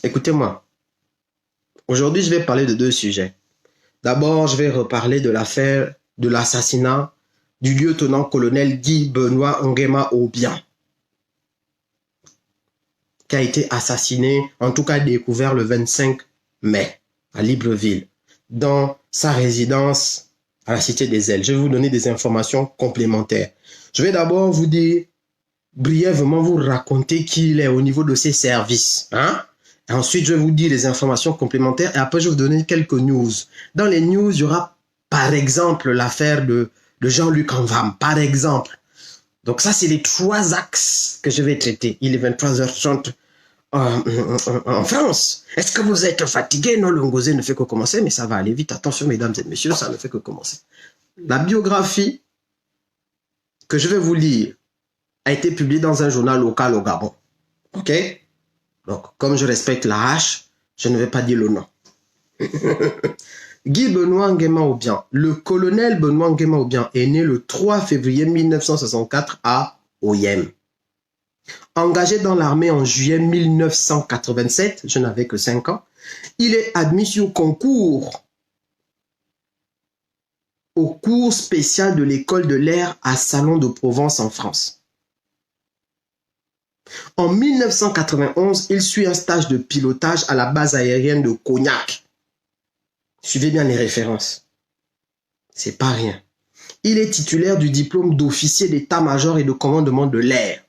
Écoutez-moi, aujourd'hui je vais parler de deux sujets. D'abord, je vais reparler de l'affaire de l'assassinat du lieutenant-colonel Guy Benoît Nguema Obiang, qui a été assassiné, en tout cas découvert le 25 mai à Libreville, dans sa résidence à la Cité des Ailes. Je vais vous donner des informations complémentaires. Je vais d'abord vous dire, brièvement vous raconter qui il est au niveau de ses services. Et ensuite, je vais vous dire les informations complémentaires et après, je vais vous donner quelques news. Dans les news, il y aura par exemple l'affaire de Jean-Luc Envam, par exemple. Donc ça, c'est les trois axes que je vais traiter. Il est 23h30 en France. Est-ce que vous êtes fatigué? Non, le Ngosé ne fait que commencer, mais ça va aller vite. Attention, mesdames et messieurs, ça ne fait que commencer. La biographie que je vais vous lire a été publiée dans un journal local au Gabon. OK? Donc, comme je respecte la hache, je ne vais pas dire le nom. Guy Benoît Nguema Obiang. Le colonel Benoît Nguema Obiang est né le 3 février 1964 à Oyem. Engagé dans l'armée en juillet 1987, je n'avais que 5 ans, il est admis sur concours au cours spécial de l'école de l'air à Salon de Provence en France. En 1991, il suit un stage de pilotage à la base aérienne de Cognac. Suivez bien les références. C'est pas rien. Il est titulaire du diplôme d'officier d'état-major et de commandement de l'air.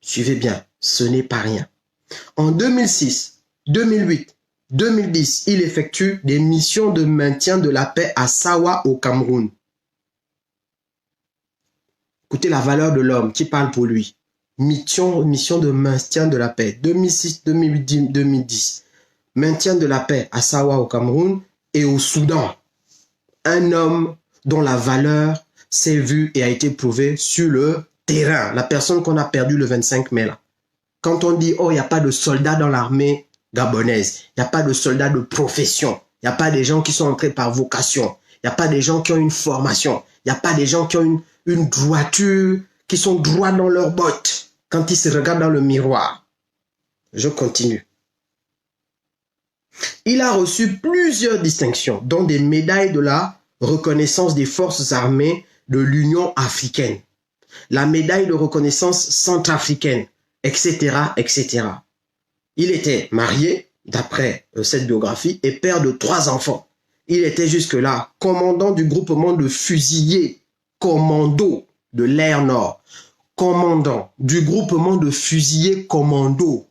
Suivez bien, ce n'est pas rien. En 2006, 2008, 2010, il effectue des missions de maintien de la paix à Sawa au Cameroun. Écoutez la valeur de l'homme qui parle pour lui. Mission de maintien de la paix, 2006, 2008, 2010. Maintien de la paix à Sawa au Cameroun et au Soudan. Un homme dont la valeur s'est vue et a été prouvée sur le terrain. La personne qu'on a perdue le 25 mai là. Quand on dit, oh, il n'y a pas de soldats dans l'armée gabonaise, il n'y a pas de soldats de profession, il n'y a pas des gens qui sont entrés par vocation, il n'y a pas des gens qui ont une formation, il n'y a pas des gens qui ont une droiture, qui sont droits dans leurs bottes quand ils se regardent dans le miroir. Je continue. Il a reçu plusieurs distinctions, dont des médailles de la reconnaissance des forces armées de l'Union africaine, la médaille de reconnaissance centrafricaine, etc., etc. Il était marié, d'après cette biographie, et père de 3 enfants. Il était jusque-là commandant du groupement de fusiliers commando de l'Air Nord. Commandant du groupement de fusiliers commando.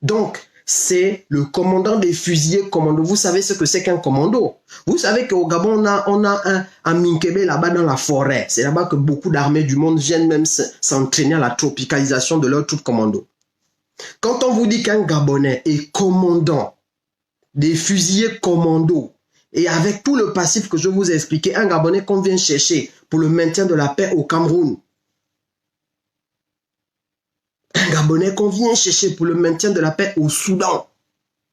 Donc, c'est le commandant des fusiliers commando. Vous savez ce que c'est qu'un commando? Vous savez qu'au Gabon, on a un Minkebe là-bas dans la forêt. C'est là-bas que beaucoup d'armées du monde viennent même s'entraîner à la tropicalisation de leurs troupes commando. Quand on vous dit qu'un Gabonais est commandant des fusiliers commando, et avec tout le passif que je vous ai expliqué, un Gabonais qu'on vient chercher pour le maintien de la paix au Cameroun, un Gabonais qu'on vient chercher pour le maintien de la paix au Soudan,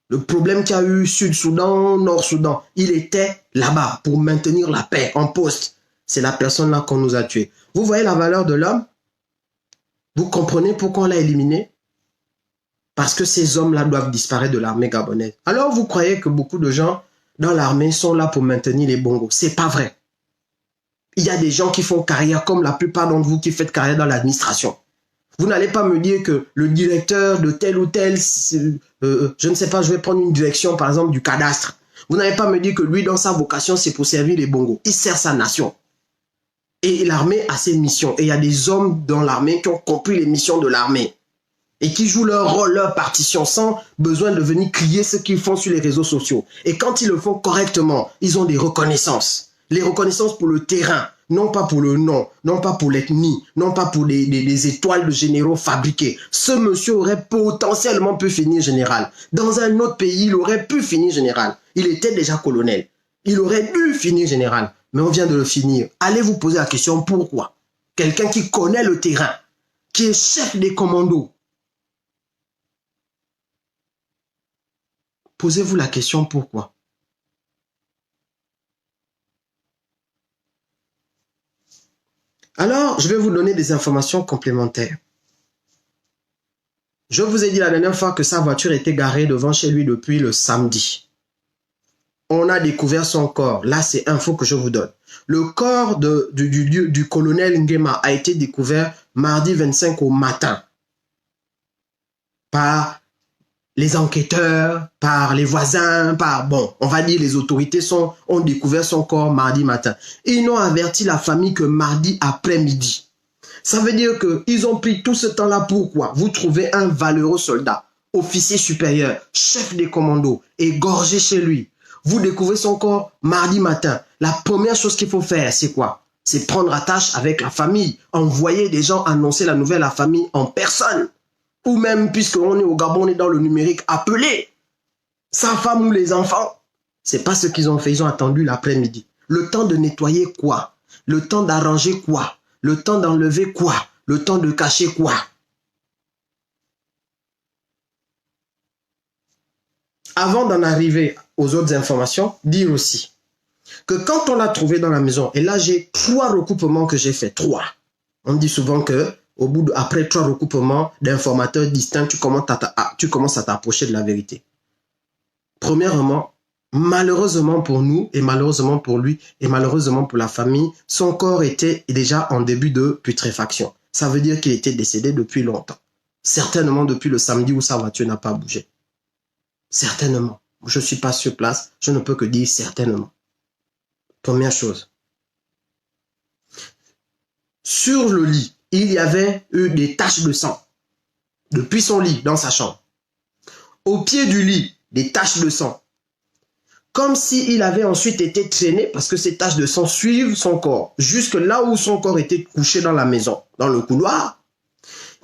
le problème qu'il y a eu Sud-Soudan, Nord-Soudan, il était là-bas pour maintenir la paix en poste. C'est la personne là qu'on nous a tués. Vous voyez la valeur de l'homme? Vous comprenez pourquoi on l'a éliminé? Parce que ces hommes-là doivent disparaître de l'armée gabonaise. Alors vous croyez que beaucoup de gens dans l'armée sont là pour maintenir les bongos. C'est pas vrai. Il y a des gens qui font carrière comme la plupart d'entre vous qui faites carrière dans l'administration. Vous n'allez pas me dire que le directeur de tel ou tel, je ne sais pas, je vais prendre une direction par exemple du cadastre. Vous n'allez pas me dire que lui dans sa vocation c'est pour servir les bongos. Il sert sa nation. Et l'armée a ses missions. Et il y a des hommes dans l'armée qui ont compris les missions de l'armée. Et qui jouent leur rôle, leur partition, sans besoin de venir crier ce qu'ils font sur les réseaux sociaux. Et quand ils le font correctement, ils ont des reconnaissances. Les reconnaissances pour le terrain, non pas pour le nom, non pas pour l'ethnie, non pas pour des étoiles de généraux fabriquées. Ce monsieur aurait potentiellement pu finir général. Dans un autre pays, il aurait pu finir général. Il était déjà colonel. Il aurait dû finir général. Mais on vient de le finir. Allez vous poser la question, pourquoi? Quelqu'un qui connaît le terrain, qui est chef des commandos, posez-vous la question pourquoi. Alors, je vais vous donner des informations complémentaires. Je vous ai dit la dernière fois que sa voiture était garée devant chez lui depuis le samedi. On a découvert son corps. Là, c'est info que je vous donne. Le corps du colonel Nguema a été découvert mardi 25 au matin par les enquêteurs, par les voisins, on va dire les autorités ont découvert son corps mardi matin. Ils n'ont averti la famille que mardi après-midi. Ça veut dire qu'ils ont pris tout ce temps-là pour quoi? Vous trouvez un valeureux soldat, officier supérieur, chef des commandos, égorgé chez lui. Vous découvrez son corps mardi matin. La première chose qu'il faut faire, c'est quoi? C'est prendre attache avec la famille, envoyer des gens annoncer la nouvelle à la famille en personne. Ou même, puisqu'on est au Gabon, on est dans le numérique, appeler sa femme ou les enfants. C'est pas ce qu'ils ont fait, ils ont attendu l'après-midi. Le temps de nettoyer quoi? Le temps d'arranger quoi? Le temps d'enlever quoi? Le temps de cacher quoi? Avant d'en arriver aux autres informations, dire aussi que quand on l'a trouvé dans la maison, et là j'ai 3 recoupements que j'ai fait, 3. On dit souvent que après 3 recoupements d'informateurs distincts, tu commences à t'approcher de la vérité. Premièrement, malheureusement pour nous, et malheureusement pour lui, et malheureusement pour la famille, son corps était déjà en début de putréfaction. Ça veut dire qu'il était décédé depuis longtemps. Certainement depuis le samedi où sa voiture n'a pas bougé. Certainement. Je ne suis pas sur place, je ne peux que dire certainement. Première chose. Sur le lit, il y avait eu des taches de sang. Depuis son lit, dans sa chambre. Au pied du lit, des taches de sang. Comme s'il avait ensuite été traîné, parce que ces taches de sang suivent son corps. Jusque là où son corps était couché dans la maison, dans le couloir.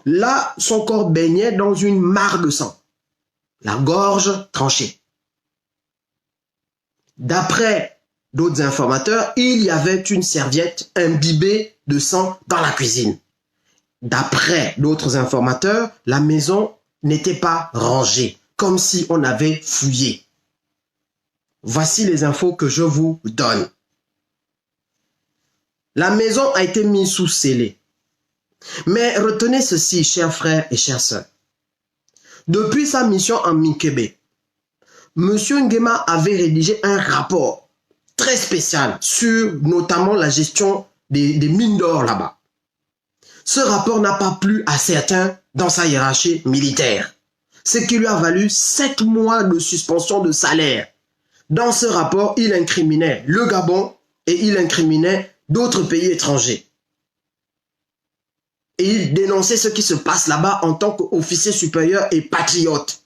Là, son corps baignait dans une mare de sang. La gorge tranchée. D'après d'autres informateurs, il y avait une serviette imbibée de sang dans la cuisine. D'après d'autres informateurs, la maison n'était pas rangée, comme si on avait fouillé. Voici les infos que je vous donne. La maison a été mise sous scellé. Mais retenez ceci, chers frères et chères sœurs. Depuis sa mission en Mikebe, M. Nguema avait rédigé un rapport très spécial sur notamment la gestion des mines d'or là-bas. Ce rapport n'a pas plu à certains dans sa hiérarchie militaire, ce qui lui a valu 7 mois de suspension de salaire. Dans ce rapport, il incriminait le Gabon et il incriminait d'autres pays étrangers. Et il dénonçait ce qui se passe là-bas en tant qu'officier supérieur et patriote.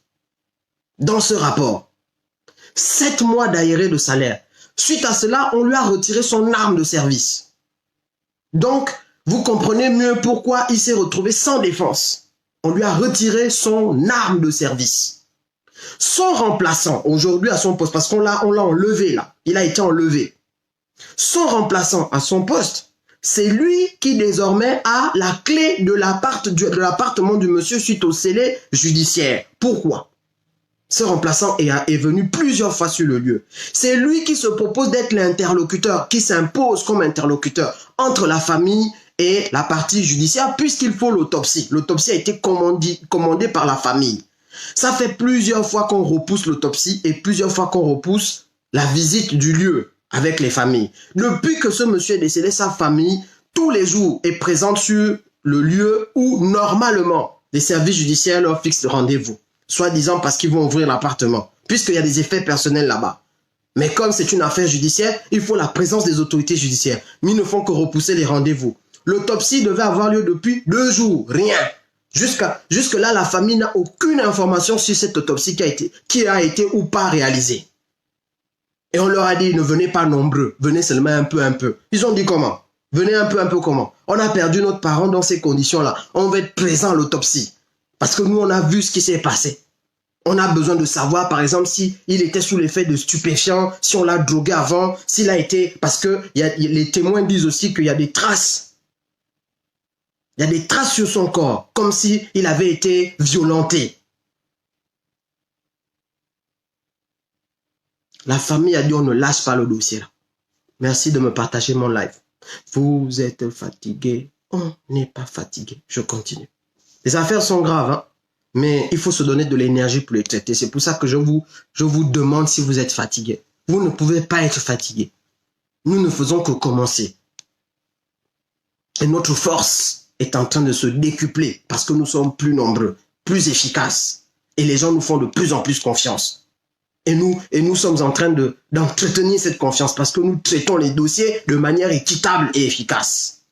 Dans ce rapport, 7 mois d'aéré de salaire. Suite à cela, on lui a retiré son arme de service. Donc, vous comprenez mieux pourquoi il s'est retrouvé sans défense. On lui a retiré son arme de service. Son remplaçant, aujourd'hui à son poste, parce qu'on l'a enlevé là, il a été enlevé. Son remplaçant à son poste, c'est lui qui désormais a la clé de l'appartement du monsieur suite au scellé judiciaire. Pourquoi? Ce remplaçant est venu plusieurs fois sur le lieu. C'est lui qui se propose d'être l'interlocuteur, qui s'impose comme interlocuteur entre la famille et la partie judiciaire, puisqu'il faut l'autopsie. L'autopsie a été commandée par la famille. Ça fait plusieurs fois qu'on repousse l'autopsie et plusieurs fois qu'on repousse la visite du lieu avec les familles. Depuis que ce monsieur est décédé, sa famille, tous les jours, est présente sur le lieu où, normalement, les services judiciaires leur fixent le rendez-vous. Soi-disant parce qu'ils vont ouvrir l'appartement, puisqu'il y a des effets personnels là-bas. Mais comme c'est une affaire judiciaire, il faut la présence des autorités judiciaires. Mais ils ne font que repousser les rendez-vous. L'autopsie devait avoir lieu depuis 2 jours, rien. Jusque-là, la famille n'a aucune information sur cette autopsie qui a été ou pas réalisée. Et on leur a dit, ne venez pas nombreux, venez seulement un peu. Ils ont dit comment? Venez un peu comment? On a perdu notre parent dans ces conditions-là. On va être présent à l'autopsie. Parce que nous, on a vu ce qui s'est passé. On a besoin de savoir, par exemple, s'il était sous l'effet de stupéfiants, si on l'a drogué avant, s'il a été... Parce que les témoins disent aussi qu'il y a des traces. Il y a des traces sur son corps, comme s'il avait été violenté. La famille a dit, on ne lâche pas le dossier. Merci de me partager mon live. Vous êtes fatigué. On n'est pas fatigué. Je continue. Les affaires sont graves. Hein? Mais il faut se donner de l'énergie pour les traiter. C'est pour ça que je vous demande si vous êtes fatigué. Vous ne pouvez pas être fatigué. Nous ne faisons que commencer. Et notre force est en train de se décupler parce que nous sommes plus nombreux, plus efficaces. Et les gens nous font de plus en plus confiance. Et nous sommes en train d'entretenir cette confiance parce que nous traitons les dossiers de manière équitable et efficace.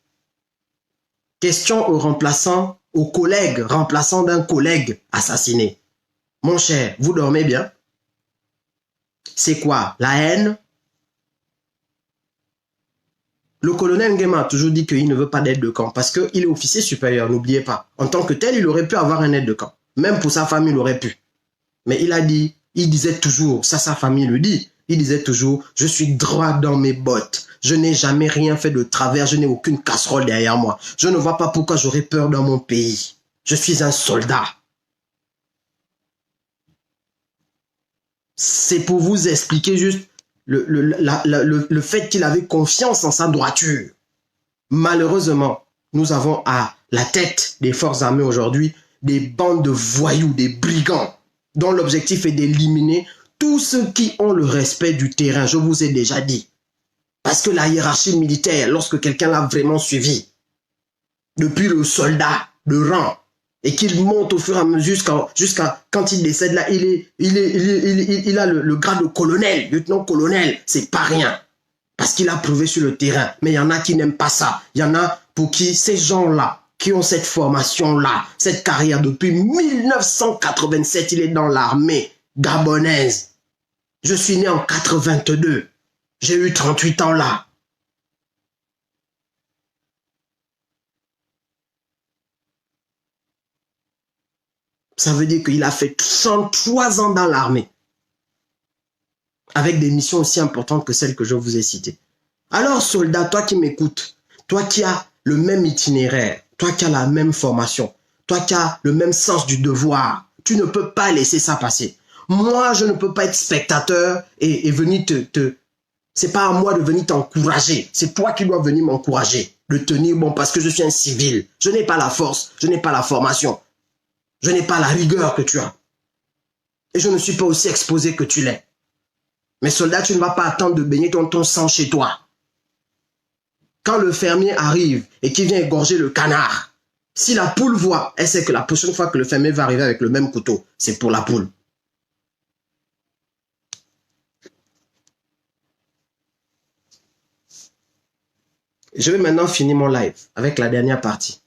Question au remplaçant, au collègue, remplaçant d'un collègue assassiné. Mon cher, vous dormez bien? C'est quoi? La haine? Le colonel Nguema a toujours dit qu'il ne veut pas d'aide de camp parce qu'il est officier supérieur, n'oubliez pas. En tant que tel, il aurait pu avoir un aide de camp. Même pour sa famille, il aurait pu. Mais il disait toujours, ça sa famille le dit, il disait toujours, je suis droit dans mes bottes. Je n'ai jamais rien fait de travers, je n'ai aucune casserole derrière moi. Je ne vois pas pourquoi j'aurais peur dans mon pays. Je suis un soldat. C'est pour vous expliquer juste le fait qu'il avait confiance en sa droiture. Malheureusement, nous avons à la tête des forces armées aujourd'hui des bandes de voyous, des brigands, dont l'objectif est d'éliminer tous ceux qui ont le respect du terrain. Je vous ai déjà dit. Parce que la hiérarchie militaire, lorsque quelqu'un l'a vraiment suivi, depuis le soldat de rang, et qu'il monte au fur et à mesure jusqu'à quand il décède là, il a le grade de colonel, lieutenant-colonel, c'est pas rien. Parce qu'il a prouvé sur le terrain. Mais il y en a qui n'aiment pas ça. Il y en a pour qui ces gens-là, qui ont cette formation-là, cette carrière depuis 1987, il est dans l'armée gabonaise. Je suis né en 82. J'ai eu 38 ans là. Ça veut dire qu'il a fait 33 ans dans l'armée. Avec des missions aussi importantes que celles que je vous ai citées. Alors, soldat, toi qui m'écoutes, toi qui as le même itinéraire, toi qui as la même formation, toi qui as le même sens du devoir, tu ne peux pas laisser ça passer. Moi, je ne peux pas être spectateur et venir c'est pas à moi de venir t'encourager. C'est toi qui dois venir m'encourager. De tenir bon parce que je suis un civil. Je n'ai pas la force, je n'ai pas la formation. Je n'ai pas la rigueur que tu as. Et je ne suis pas aussi exposé que tu l'es. Mais soldat, tu ne vas pas attendre de baigner ton sang chez toi. Quand le fermier arrive et qu'il vient égorger le canard, si la poule voit, elle sait que la prochaine fois que le fermier va arriver avec le même couteau, c'est pour la poule. Je vais maintenant finir mon live avec la dernière partie.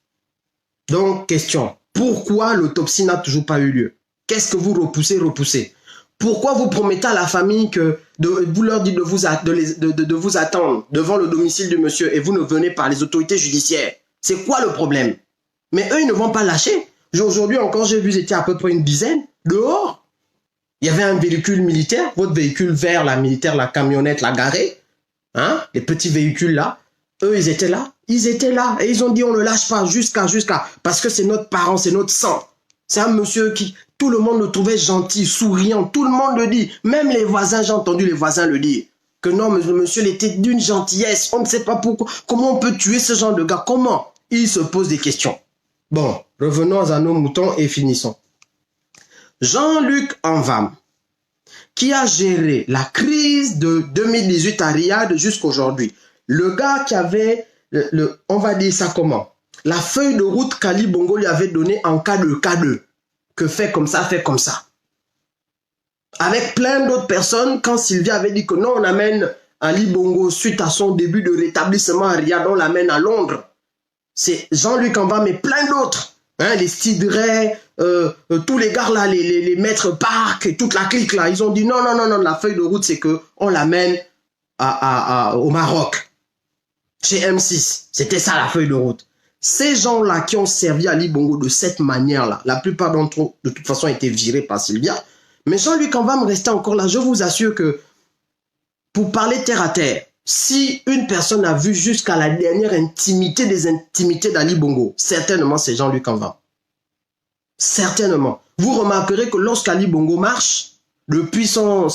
Donc, question. Pourquoi l'autopsie n'a toujours pas eu lieu? Qu'est-ce que vous repoussez? Pourquoi vous promettez à la famille vous leur dites de vous attendre devant le domicile du monsieur et vous ne venez pas, les autorités judiciaires? C'est quoi le problème? Mais eux, ils ne vont pas lâcher. Aujourd'hui encore, j'ai vu, c'était à peu près une dizaine dehors. Il y avait un véhicule militaire, votre véhicule vert, la militaire, la camionnette, la garée, hein, les petits véhicules là. Eux, ils étaient là. Ils étaient là. Et ils ont dit, on ne lâche pas jusqu'à... Parce que c'est notre parent, c'est notre sang. C'est un monsieur qui... Tout le monde le trouvait gentil, souriant. Tout le monde le dit. Même les voisins, j'ai entendu les voisins le dire. Que non, mais le monsieur, il était d'une gentillesse. On ne sait pas pourquoi. Comment on peut tuer ce genre de gars? Comment? Il se pose des questions. Bon, revenons à nos moutons et finissons. Jean-Luc Envam, qui a géré la crise de 2018 à Riyad jusqu'à aujourd'hui. Le gars qui avait, on va dire ça comment? La feuille de route qu'Ali Bongo lui avait donnée en cas de K2. Que fait comme ça, fait comme ça. Avec plein d'autres personnes, quand Sylvia avait dit que non, on amène Ali Bongo suite à son début de rétablissement à Riyad, on l'amène à Londres. C'est Jean-Luc Envam et plein d'autres. Hein, les Sidray, tous les gars là, les maîtres Park et toute la clique là, ils ont dit non, la feuille de route c'est que on l'amène au Maroc. Chez M6, c'était ça la feuille de route. Ces gens-là qui ont servi Ali Bongo de cette manière-là, la plupart d'entre eux, de toute façon, étaient virés par Sylvia. Mais Jean-Luc Envam rester encore là. Je vous assure que, pour parler terre à terre, si une personne a vu jusqu'à la dernière intimité des intimités d'Ali Bongo, certainement c'est Jean-Luc Envam. Certainement. Vous remarquerez que lorsqu'Ali Bongo marche, depuis son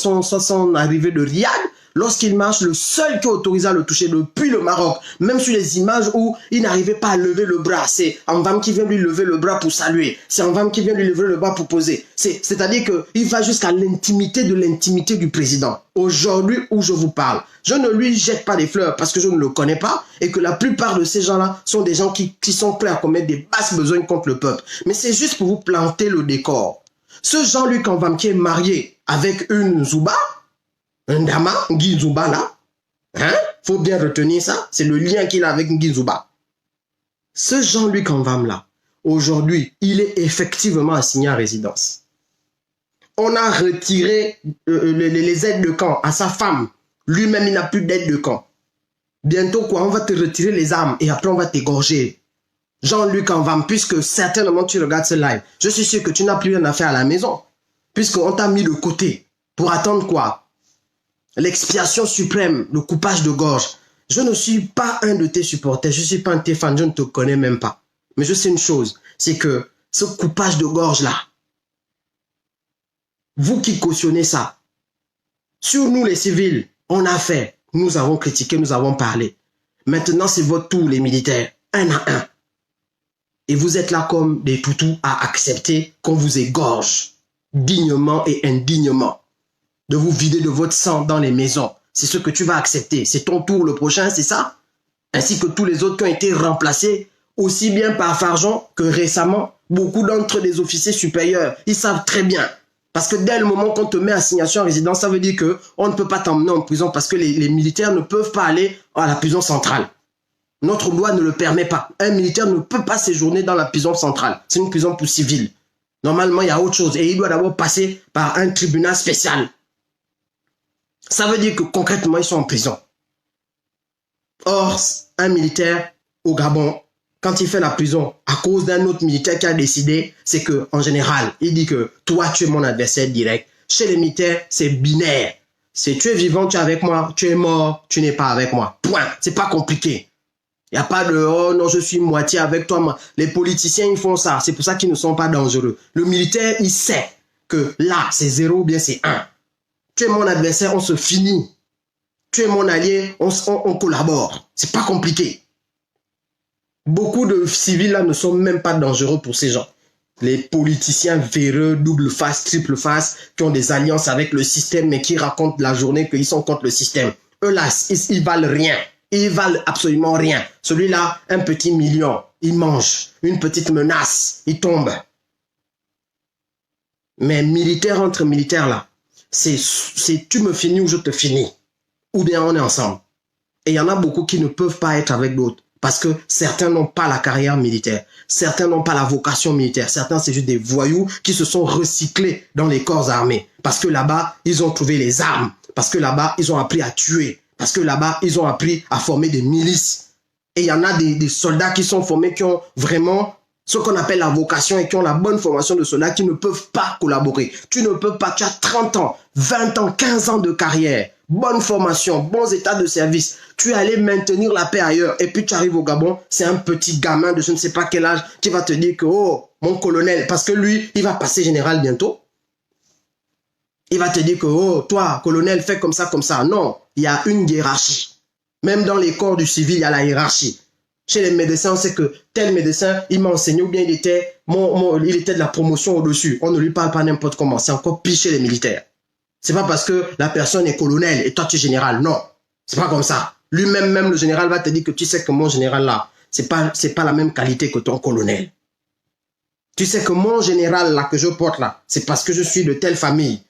arrivée de Riyad, lorsqu'il marche, le seul qui est autorisé à le toucher depuis le Maroc, même sur les images où il n'arrivait pas à lever le bras, c'est Anvam qui vient lui lever le bras pour saluer, c'est Anvam qui vient lui lever le bras pour poser. C'est-à-dire qu'il va jusqu'à l'intimité de l'intimité du président. Aujourd'hui où je vous parle, je ne lui jette pas des fleurs parce que je ne le connais pas et que la plupart de ces gens-là sont des gens qui sont prêts à commettre des basses besognes contre le peuple. Mais c'est juste pour vous planter le décor. Ce Jean-Luc Anvam qui est marié avec une Zouba, un Dama, Guy Zouba là, hein, faut bien retenir ça, c'est le lien qu'il a avec Guy Zouba. Ce Jean-Luc Anvam là, aujourd'hui, il est effectivement assigné à résidence. On a retiré les aides de camp à sa femme. Lui-même, il n'a plus d'aide de camp. Bientôt, quoi, on va te retirer les armes et après, on va t'égorger. Jean-Luc Anvam, puisque certainement tu regardes ce live, je suis sûr que tu n'as plus rien à faire à la maison. Puisqu'on t'a mis de côté. Pour attendre quoi? L'expiation suprême, le coupage de gorge. Je ne suis pas un de tes supporters, je ne suis pas un de tes fans, je ne te connais même pas. Mais je sais une chose, c'est que ce coupage de gorge-là, vous qui cautionnez ça, sur nous les civils, on a fait, nous avons critiqué, nous avons parlé. Maintenant, c'est votre tour, les militaires, un à un. Et vous êtes là comme des toutous à accepter qu'on vous égorge, dignement et indignement. De vous vider de votre sang dans les maisons. C'est ce que tu vas accepter. C'est ton tour le prochain, c'est ça? Ainsi que tous les autres qui ont été remplacés, aussi bien par Farjon que récemment, beaucoup d'entre des officiers supérieurs, ils savent très bien. Parce que dès le moment qu'on te met assignation à résidence, ça veut dire qu'on ne peut pas t'emmener en prison parce que les militaires ne peuvent pas aller à la prison centrale. Notre loi ne le permet pas. Un militaire ne peut pas séjourner dans la prison centrale. C'est une prison pour civils. Normalement, il y a autre chose. Et il doit d'abord passer par un tribunal spécial. Ça veut dire que concrètement, ils sont en prison. Or, un militaire au Gabon, quand il fait la prison à cause d'un autre militaire qui a décidé, c'est que en général, il dit que toi, tu es mon adversaire direct. Chez les militaires, c'est binaire. C'est tu es vivant, tu es avec moi, tu es mort, tu n'es pas avec moi. Point. C'est pas compliqué. Il n'y a pas de « oh non, je suis moitié avec toi ». Les politiciens, ils font ça. C'est pour ça qu'ils ne sont pas dangereux. Le militaire, il sait que là, c'est 0 ou bien c'est 1. Tu es mon adversaire, on se finit. Tu es mon allié, on collabore. C'est pas compliqué. Beaucoup de civils là ne sont même pas dangereux pour ces gens. Les politiciens véreux, double face, triple face, qui ont des alliances avec le système, mais qui racontent la journée qu'ils sont contre le système. Eux là, ils valent rien. Ils valent absolument rien. Celui-là, un petit million, il mange. Une petite menace, il tombe. Mais militaire entre militaires là, c'est tu me finis ou je te finis. Ou bien on est ensemble. Et il y en a beaucoup qui ne peuvent pas être avec d'autres. Parce que certains n'ont pas la carrière militaire. Certains n'ont pas la vocation militaire. Certains, c'est juste des voyous qui se sont recyclés dans les corps armés. Parce que là-bas, ils ont trouvé les armes. Parce que là-bas, ils ont appris à tuer. Parce que là-bas, ils ont appris à former des milices. Et il y en a des soldats qui sont formés, qui ont vraiment ce qu'on appelle la vocation et qui ont la bonne formation de soldats qui ne peuvent pas collaborer. Tu ne peux pas, tu as 30 ans, 20 ans, 15 ans de carrière, bonne formation, bons états de service. Tu es allé maintenir la paix ailleurs et puis tu arrives au Gabon, c'est un petit gamin de je ne sais pas quel âge qui va te dire que, oh, mon colonel, parce que lui, il va passer général bientôt. Il va te dire que, oh, toi, colonel, fais comme ça, comme ça. Non, il y a une hiérarchie. Même dans les corps du civil, il y a la hiérarchie. Chez les médecins, on sait que tel médecin, il m'a enseigné ou bien il était de la promotion au-dessus. On ne lui parle pas n'importe comment. C'est encore pire chez les militaires. C'est pas parce que la personne est colonel et toi tu es général. Non, c'est pas comme ça. Lui-même, même le général va te dire que tu sais que mon général là, c'est pas la même qualité que ton colonel. Tu sais que mon général là que je porte là, c'est parce que je suis de telle famille,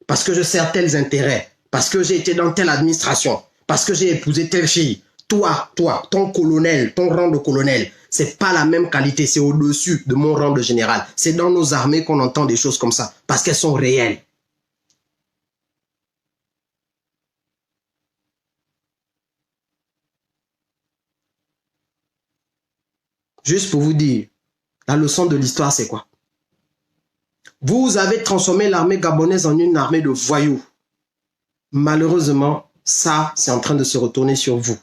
parce que je sers tels intérêts, parce que j'ai été dans telle administration, parce que j'ai épousé telle fille. Toi, ton colonel, ton rang de colonel, c'est pas la même qualité, c'est au-dessus de mon rang de général. C'est dans nos armées qu'on entend des choses comme ça, parce qu'elles sont réelles. Juste pour vous dire, la leçon de l'histoire, c'est quoi? Vous avez transformé l'armée gabonaise en une armée de voyous. Malheureusement, ça, c'est en train de se retourner sur vous.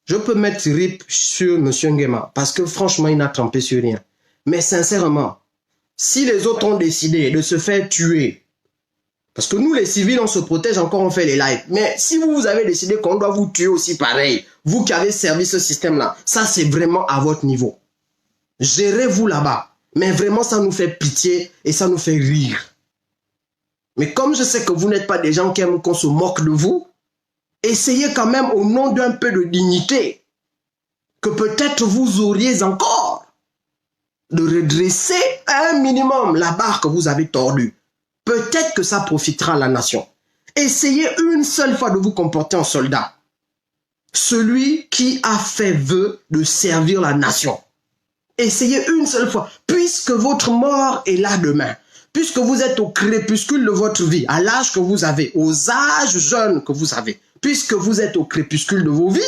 Je peux mettre RIP sur M. Nguema parce que franchement, il n'a trempé sur rien. Mais sincèrement, si les autres ont décidé de se faire tuer Parce que nous, les civils, on se protège encore, on fait les lives. Mais si vous avez décidé qu'on doit vous tuer aussi pareil, vous qui avez servi ce système-là, ça c'est vraiment à votre niveau. Gérez-vous là-bas. Mais vraiment, ça nous fait pitié et ça nous fait rire. Mais comme je sais que vous n'êtes pas des gens qui aiment qu'on se moque de vous, essayez quand même au nom d'un peu de dignité que peut-être vous auriez encore de redresser un minimum la barre que vous avez tordue. Peut-être que ça profitera à la nation. Essayez une seule fois de vous comporter en soldat. Celui qui a fait vœu de servir la nation. Essayez une seule fois. Puisque votre mort est là demain. Puisque vous êtes au crépuscule de votre vie, à l'âge que vous avez, aux âges jeunes que vous avez. Puisque vous êtes au crépuscule de vos vies,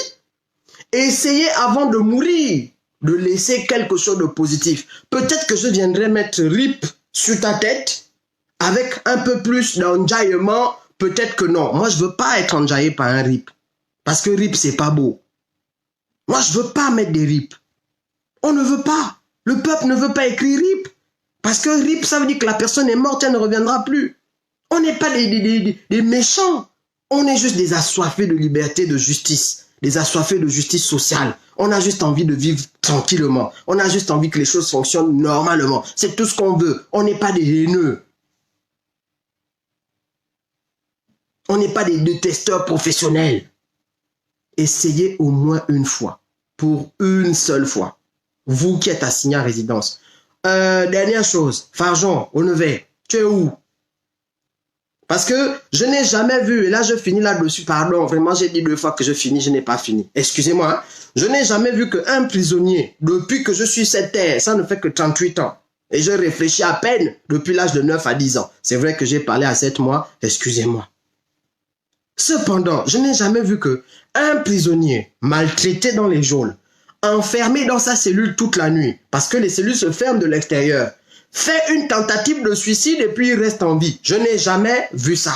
essayez avant de mourir de laisser quelque chose de positif. Peut-être que je viendrai mettre RIP sur ta tête avec un peu plus d'enjaillement. Peut-être que non. Moi, je veux pas être enjaillé par un RIP. Parce que RIP, c'est pas beau. Moi, je veux pas mettre des RIP. On ne veut pas. Le peuple ne veut pas écrire RIP. Parce que RIP, ça veut dire que la personne est morte, elle ne reviendra plus. On n'est pas des méchants. On est juste des assoiffés de liberté, de justice. Des assoiffés de justice sociale. On a juste envie de vivre tranquillement. On a juste envie que les choses fonctionnent normalement. C'est tout ce qu'on veut. On n'est pas des haineux. On n'est pas des détesteurs professionnels. Essayez au moins une fois. Pour une seule fois. Vous qui êtes assigné à résidence. Dernière chose. Farjon, Oneve, tu es où? Parce que je n'ai jamais vu, et là je finis là-dessus, pardon, vraiment j'ai dit 2 fois que je finis, je n'ai pas fini. Excusez-moi, hein, je n'ai jamais vu qu'un prisonnier, depuis que je suis sur cette terre, ça ne fait que 38 ans. Et je réfléchis à peine depuis l'âge de 9 à 10 ans. C'est vrai que j'ai parlé à 7 mois, excusez-moi. Cependant, je n'ai jamais vu qu'un prisonnier maltraité dans les geôles, enfermé dans sa cellule toute la nuit, parce que les cellules se ferment de l'extérieur, fait une tentative de suicide et puis il reste en vie. Je n'ai jamais vu ça.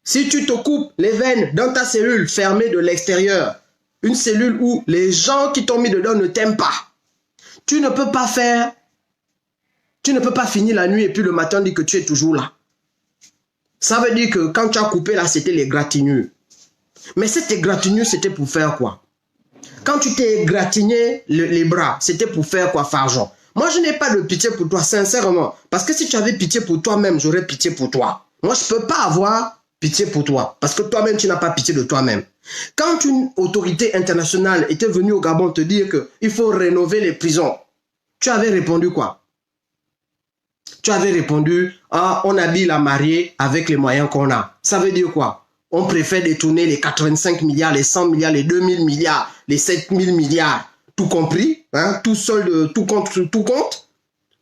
Si tu te coupes les veines dans ta cellule fermée de l'extérieur, une cellule où les gens qui t'ont mis dedans ne t'aiment pas, tu ne peux pas finir la nuit et puis le matin dire que tu es toujours là. Ça veut dire que quand tu as coupé là, c'était l'égratignure. Mais cette égratignure, c'était pour faire quoi? Quand tu t'es égratigné les bras, c'était pour faire quoi, Farjon? Moi, je n'ai pas de pitié pour toi, sincèrement. Parce que si tu avais pitié pour toi-même, j'aurais pitié pour toi. Moi, je ne peux pas avoir pitié pour toi. Parce que toi-même, tu n'as pas pitié de toi-même. Quand une autorité internationale était venue au Gabon te dire qu'il faut rénover les prisons, tu avais répondu quoi? Tu avais répondu, ah, on habille la mariée avec les moyens qu'on a. Ça veut dire quoi? On préfère détourner les 85 milliards, les 100 milliards, les 2000 milliards, les 7000 milliards, tout compris, hein, tout solde, tout compte,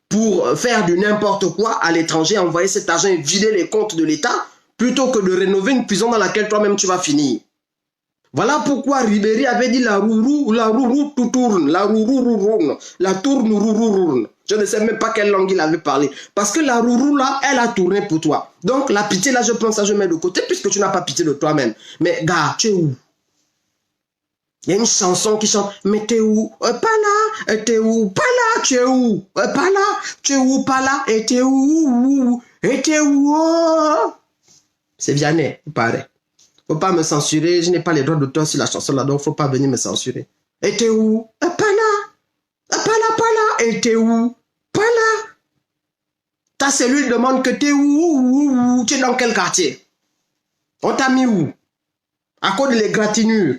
pour faire du n'importe quoi à l'étranger, envoyer cet argent et vider les comptes de l'État, plutôt que de rénover une prison dans laquelle toi-même tu vas finir. Voilà pourquoi Ribéry avait dit la roue tout tourne, la roue roule, la tourne roule. Je ne sais même pas quelle langue il avait parlé. Parce que la roue là, elle a tourné pour toi. Donc la pitié là, je prends ça, je mets de côté puisque tu n'as pas pitié de toi-même. Mais gars, tu es où? Il y a une chanson qui chante, mais t'es où? Pas là, t'es où? Pas là, tu es où? Pas là, tu es où? Pas là, et t'es où? Et t'es où? Oh. C'est Vianney, il paraît. Faut pas me censurer, je n'ai pas les droits d'auteur sur la chanson là, donc faut pas venir me censurer. Et t'es où? Pas là, pas là, et t'es où? Pas là. Ta cellule demande que t'es où? Tu es dans quel quartier? On t'a mis où? À cause de l'égratignure.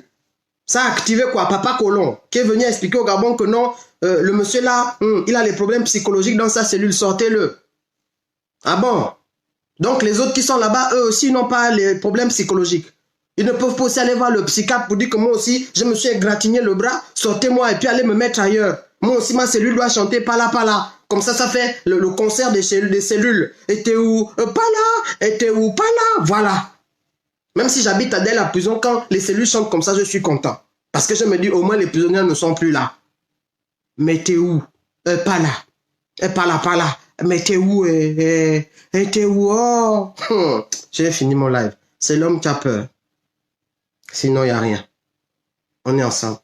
Ça a activé quoi? Papa Colomb, qui est venu expliquer au Gabon que non, le monsieur là, il a les problèmes psychologiques dans sa cellule, sortez-le. Ah bon? Donc les autres qui sont là-bas, eux aussi n'ont pas les problèmes psychologiques. Ils ne peuvent pas aussi aller voir le psychiatre pour dire que moi aussi, je me suis égratigné le bras, sortez-moi et puis allez me mettre ailleurs. Moi aussi, ma cellule doit chanter pas là. Comme ça fait le concert des cellules. Et t'es où? Pas là. Et t'es où? Pas là. Voilà. Même si j'habite à la prison, quand les cellules chantent comme ça, je suis content. Parce que je me dis, au moins les prisonniers ne sont plus là. Mais t'es où? Pas là. Pas là. Mais t'es où? T'es où? Oh. J'ai fini mon live. C'est l'homme qui a peur. Sinon, il n'y a rien. On est ensemble.